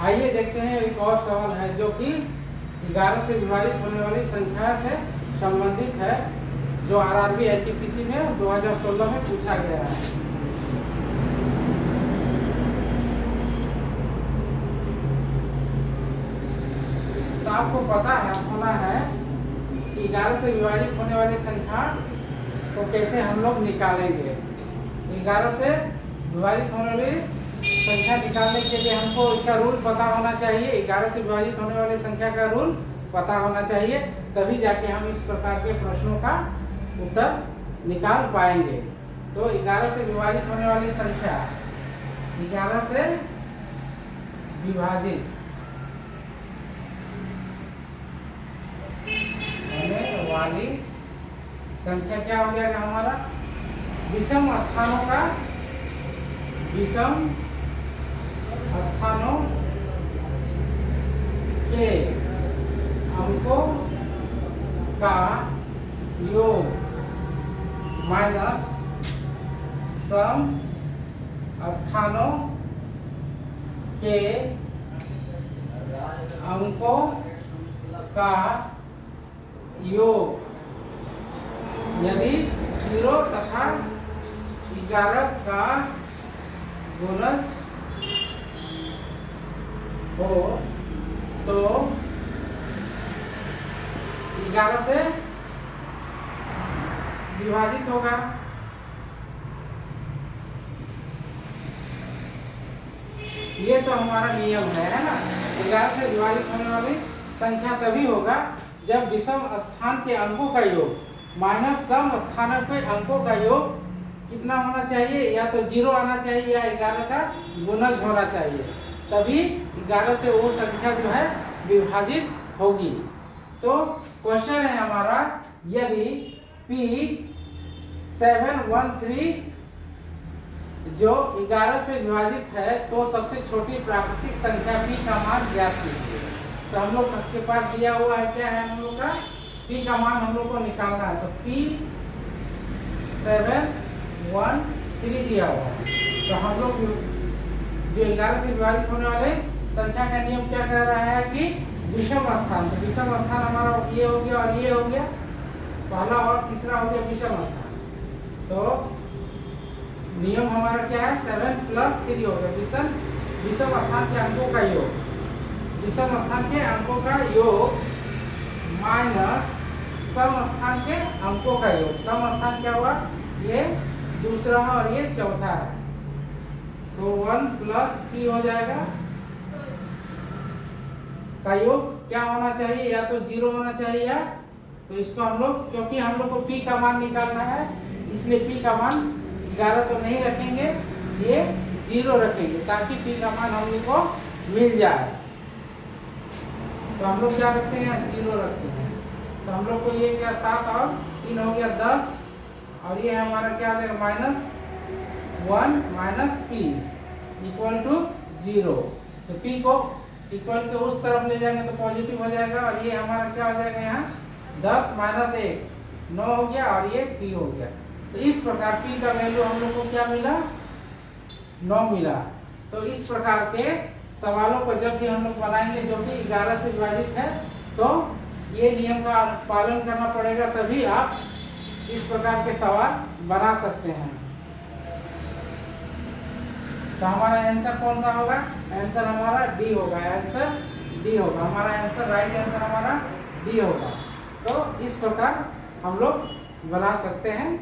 आइए देखते हैं एक और सवाल है जो कि 11 से विभाजित होने वाली संख्या से संबंधित है, जो आरआरबी एनटीपीसी में 2016 में पूछा गया है। तो आपको पता होना है कि 11 से विभाजित होने वाली संख्या को कैसे हम लोग निकालेंगे। 11 से विभाजित होने वाली संख्या निकालने के लिए हमको इसका रूल पता होना चाहिए। 11 से विभाजित होने वाली संख्या का रूल पता होना चाहिए, तभी जाके हम इस प्रकार के प्रश्नों का उत्तर निकाल पाएंगे। तो 11 से विभाजित होने वाली संख्या, 11 से विभाजित होने वाली संख्या क्या हो जाएगा हमारा? विषम स्थानों का, विषम स्थानों के अंकों का योग माइनस सम स्थानों के अंकों का योग यदि 0 तथा 11 का गुणज हो तो 11 से विभाजित होगा। ये तो हमारा नियम है ना। 11 से विभाजित होने वाली संख्या तभी होगा जब विषम स्थान के अंकों का योग माइनस सम स्थानों के अंकों का योग कितना होना चाहिए? या तो 0 आना चाहिए या 11 का गुणज होना चाहिए, तभी 11 से वो संख्या जो है विभाजित होगी। तो क्वेश्चन है हमारा, यदि P713 जो 11 से विभाजित है तो सबसे छोटी प्राकृतिक संख्या P का मान ज्ञात कीजिए। तो हम लोग के पास दिया हुआ है, क्या है हम लोग का? P का मान हम लोग को निकालना है। तो P713 दिया हुआ है। तो हम लोग जो 11 से विभाजित होने वाले संख्या का नियम क्या कह रहा है कि विषम स्थान। तो विषम स्थान हमारा ये हो गया और ये हो गया, पहला और तीसरा हो गया विषम स्थान। तो नियम हमारा क्या है? 7 + 3 हो गया विषम स्थान के अंकों का योग, विषम स्थान के अंकों का योग माइनस सम स्थान के अंकों का योग। सम स्थान क्या हुआ? ये दूसरा है और ये चौथा है। तो 1 + P हो जाएगा, का योग क्या होना चाहिए? या तो 0 होना चाहिए, या तो इसको हम लोग, क्योंकि हम लोग को P का मान निकालना है इसलिए P का मान 11 तो नहीं रखेंगे, ये 0 रखेंगे ताकि P का मान हम लोग को मिल जाए। तो हम लोग क्या रखते हैं? 0 रखते हैं। तो हम लोग को ये क्या 7 और 3 हो गया 10, और ये हमारा क्या आ जाएगा? -1 - P = 0। तो P को इक्वल के उस तरफ ले जाएंगे तो पॉजिटिव हो जाएगा, और ये हमारा क्या हो जाएगा? यहाँ 10 - 1 9 हो गया, और ये P हो गया। तो इस प्रकार P का वैल्यू हम लोग को क्या मिला? 9 मिला। तो इस प्रकार के सवालों को जब भी हम लोग बनाएंगे जो कि 11 से विभाजित है, तो ये नियम का पालन करना पड़ेगा, तभी आप इस प्रकार के सवाल बना सकते हैं। तो हमारा आंसर कौन सा होगा? आंसर हमारा डी होगा। आंसर डी होगा हमारा आंसर, राइट आंसर हमारा डी होगा। तो इस प्रकार हम लोग बना सकते हैं।